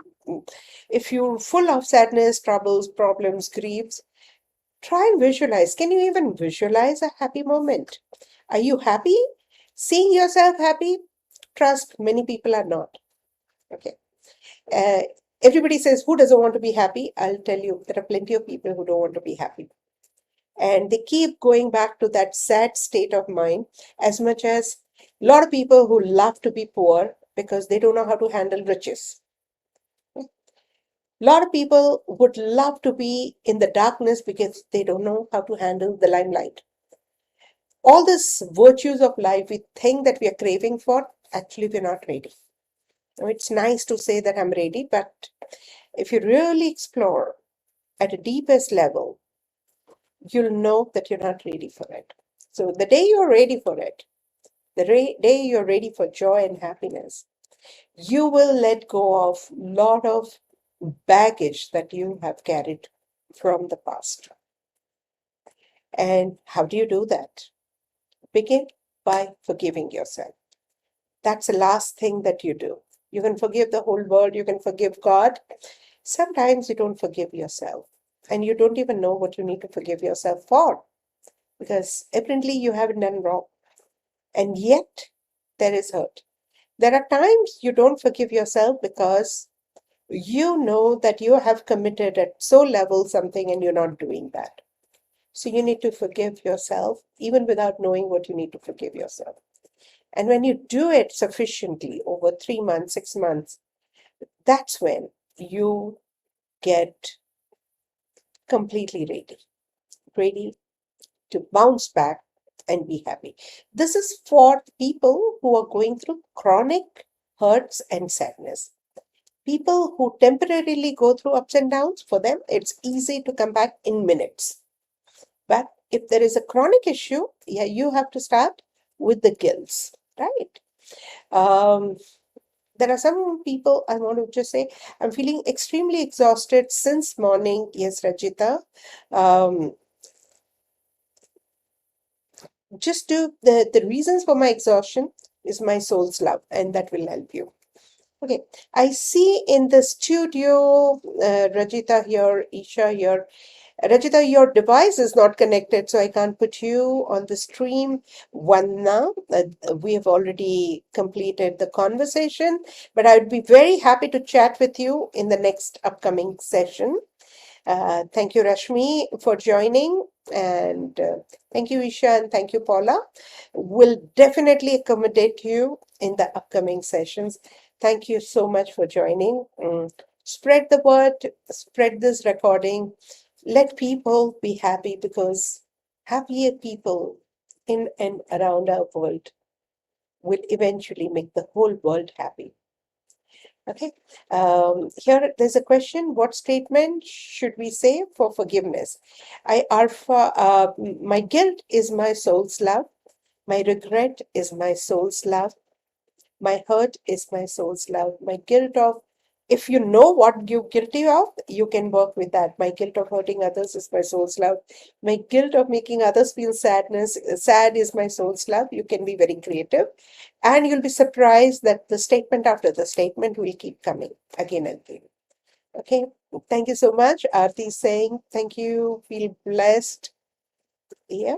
if you're full of sadness, troubles, problems, griefs, try and visualize. Can you even visualize a happy moment? Are you happy? Seeing yourself happy? Trust, many people are not. Okay. Everybody says, who doesn't want to be happy? I'll tell you, there are plenty of people who don't want to be happy. And they keep going back to that sad state of mind, as much as a lot of people who love to be poor because they don't know how to handle riches. A lot of people would love to be in the darkness because they don't know how to handle the limelight. All these virtues of life we think that we are craving for, actually we're not ready. Now, it's nice to say that I'm ready, but if you really explore at a deepest level, you'll know that you're not ready for it. So the day you're ready for it, the day you're ready for joy and happiness, you will let go of a lot of baggage that you have carried from the past. And how do you do that? Begin by forgiving yourself. That's the last thing that you do. You can forgive the whole world, you can forgive God. Sometimes you don't forgive yourself, and you don't even know what you need to forgive yourself for. because apparently you haven't done wrong. And yet there is hurt. There are times you don't forgive yourself because you know that you have committed at so level something and you're not doing that. So you need to forgive yourself even without knowing what you need to forgive yourself. And when you do it sufficiently over 3 months, 6 months, that's when you get completely ready to bounce back and be happy. This is for people who are going through chronic hurts and sadness. People who temporarily go through ups and downs, for them, it's easy to come back in minutes. But if there is a chronic issue, yeah, you have to start with the guilts, right? There are some people, I want to just say, I'm feeling extremely exhausted since morning. Yes, Rajita. Just do the reasons for my exhaustion is my soul's love, and that will help you. Okay, I see in the studio, Rajita here, Isha here. Rajita, your device is not connected, so I can't put you on the stream. Vanna, we have already completed the conversation, but I would be very happy to chat with you in the next upcoming session. Thank you, Rashmi, for joining. And thank you, Isha, and thank you, Paula. We'll definitely accommodate you in the upcoming sessions. Thank you so much for joining. Spread the word, spread this recording. Let people be happy, because happier people in and around our world will eventually make the whole world happy. Okay, here there's a question. What statement should we say for forgiveness? My guilt is my soul's love. My regret is my soul's love. My hurt is my soul's love. My guilt of, if you know what you're guilty of, you can work with that. My guilt of hurting others is my soul's love. My guilt of making others feel sad is my soul's love. You can be very creative, and you'll be surprised that the statement after the statement will keep coming again and again. Okay, thank you so much. Aarti is saying thank you, feel blessed. Yeah.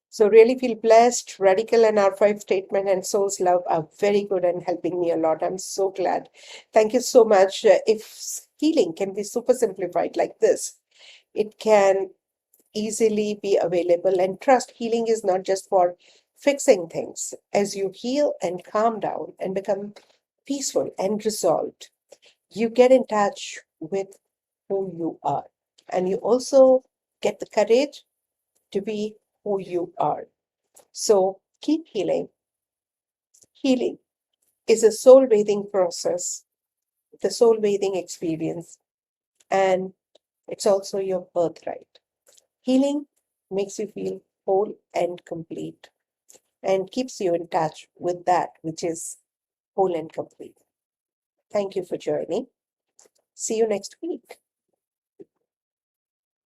So really feel blessed. Radical and R5 statement and soul's love are very good and helping me a lot. I'm so glad. Thank you so much. If healing can be super simplified like this, it can easily be available. And trust, healing is not just for fixing things. As you heal and calm down and become peaceful and resolved, you get in touch with who you are. And you also get the courage to be who you are. So keep healing. Healing is a soul bathing process, the soul bathing experience, and it's also your birthright. Healing makes you feel whole and complete and keeps you in touch with that which is whole and complete. Thank you for joining. See you next week.